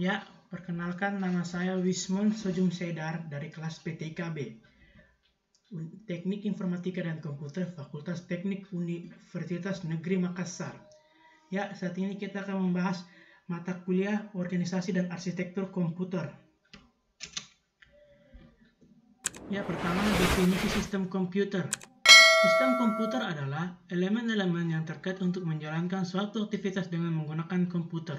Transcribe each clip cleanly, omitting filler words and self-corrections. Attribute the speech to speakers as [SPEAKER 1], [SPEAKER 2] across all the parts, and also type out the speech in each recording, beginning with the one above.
[SPEAKER 1] Ya, perkenalkan nama saya Wismon Sojung Sedar dari kelas PTKB, Teknik Informatika dan Komputer, Fakultas Teknik Universitas Negeri Makassar. Ya, saat ini kita akan membahas mata kuliah Organisasi dan Arsitektur Komputer. Ya, pertama definisi sistem komputer. Sistem komputer adalah elemen-elemen yang terkait untuk menjalankan suatu aktivitas dengan menggunakan komputer.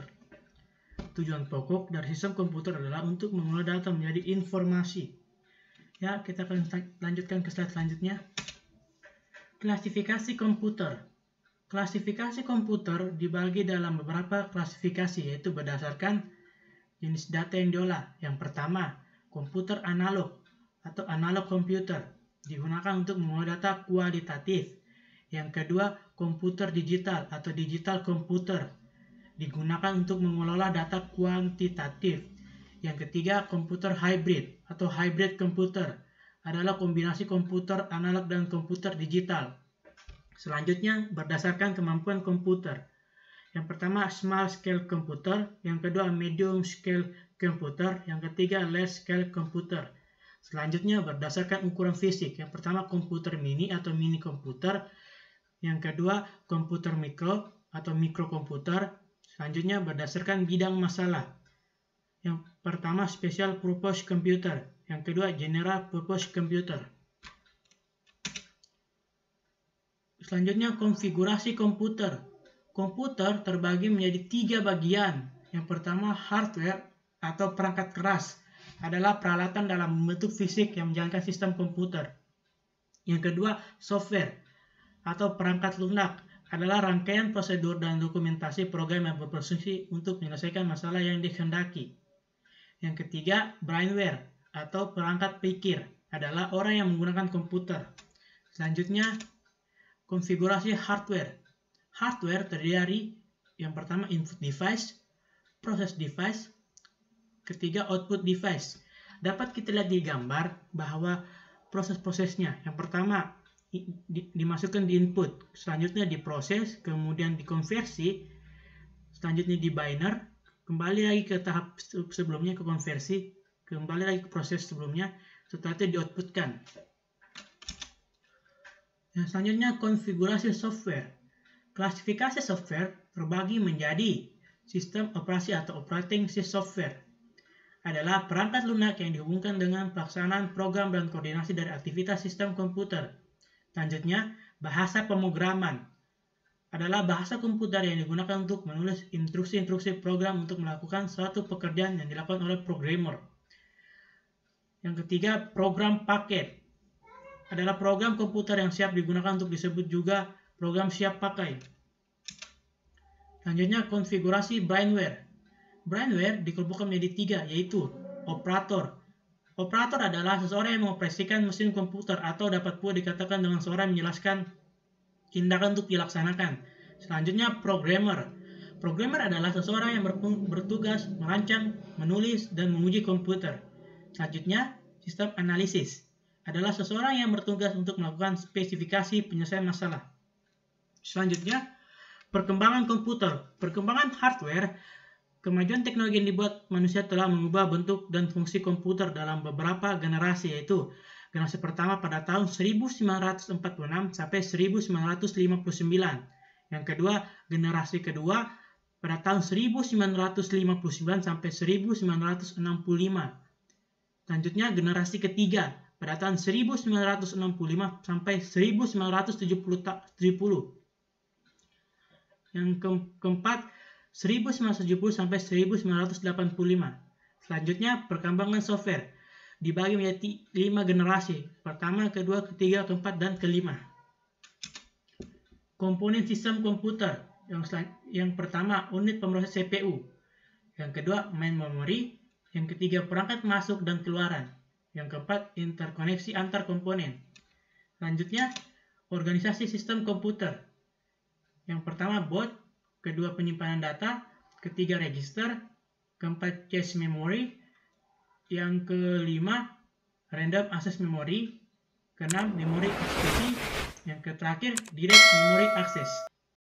[SPEAKER 1] Tujuan pokok dari sistem komputer adalah untuk mengolah data menjadi informasi. Ya, kita akan lanjutkan ke slide selanjutnya. Klasifikasi komputer. Klasifikasi komputer dibagi dalam beberapa klasifikasi, yaitu berdasarkan jenis data yang diolah. Yang pertama, komputer analog atau analog komputer, digunakan untuk mengolah data kualitatif. Yang kedua, komputer digital atau digital komputer, digunakan untuk mengelola data kuantitatif. Yang ketiga, komputer hybrid atau hybrid komputer, adalah kombinasi komputer analog dan komputer digital. Selanjutnya, berdasarkan kemampuan komputer. Yang pertama, small scale komputer, yang kedua, medium scale komputer, yang ketiga, large scale komputer. Selanjutnya, berdasarkan ukuran fisik. Yang pertama, komputer mini atau mini komputer, yang kedua, komputer mikro atau mikrokomputer. Selanjutnya, berdasarkan bidang masalah. Yang pertama, special purpose computer. Yang kedua, general purpose computer. Selanjutnya, konfigurasi komputer. Komputer terbagi menjadi 3 bagian. Yang pertama, hardware atau perangkat keras, adalah peralatan dalam bentuk fisik yang menjalankan sistem komputer. Yang kedua, software atau perangkat lunak, adalah rangkaian prosedur dan dokumentasi program yang berfungsi untuk menyelesaikan masalah yang dikehendaki. Yang ketiga, brainware atau perangkat pikir, adalah orang yang menggunakan komputer. Selanjutnya, konfigurasi hardware. Hardware terdiri dari yang pertama input device, proses device, ketiga output device. Dapat kita lihat di gambar bahwa proses-prosesnya, yang pertama dimasukkan di input, selanjutnya diproses, kemudian dikonversi, selanjutnya di binary, kembali lagi ke tahap sebelumnya ke konversi, kembali lagi ke proses sebelumnya, setelah itu di-outputkan. Yang selanjutnya, konfigurasi software. Klasifikasi software terbagi menjadi sistem operasi atau operating system software, adalah perangkat lunak yang dihubungkan dengan pelaksanaan program dan koordinasi dari aktivitas sistem komputer. Selanjutnya, bahasa pemrograman, adalah bahasa komputer yang digunakan untuk menulis instruksi-instruksi program untuk melakukan suatu pekerjaan yang dilakukan oleh programmer. Yang ketiga, program paket, adalah program komputer yang siap digunakan untuk disebut juga program siap pakai. Selanjutnya, konfigurasi brainware. Brainware dikelompokkan menjadi 3, yaitu operator. Operator adalah seseorang yang mengoperasikan mesin komputer atau dapat pula dikatakan dengan seorang menjelaskan tindakan untuk dilaksanakan. Selanjutnya, programmer. Programmer adalah seseorang yang bertugas merancang, menulis, dan menguji komputer. Selanjutnya, sistem analisis, adalah seseorang yang bertugas untuk melakukan spesifikasi penyelesaian masalah. Selanjutnya, perkembangan komputer. Perkembangan hardware. Kemajuan teknologi yang dibuat manusia telah mengubah bentuk dan fungsi komputer dalam beberapa generasi, yaitu generasi pertama pada tahun 1946 sampai 1959. Yang kedua, generasi kedua pada tahun 1959 sampai 1965. Selanjutnya, generasi ketiga pada tahun 1965 sampai 1970. Yang keempat, 1970 sampai 1985. Selanjutnya, perkembangan software dibagi menjadi 5 generasi. Pertama, kedua, ketiga, keempat, dan kelima. Komponen sistem komputer. Yang pertama, unit pemroses CPU. Yang kedua, main memory. Yang ketiga, perangkat masuk dan keluaran. Yang keempat, interkoneksi antar komponen. Selanjutnya, organisasi sistem komputer. Yang pertama, boot. Kedua, penyimpanan data, ketiga, register, keempat, cache memory, yang kelima, random access memory, keenam, memory eksekusi, yang terakhir, direct memory access.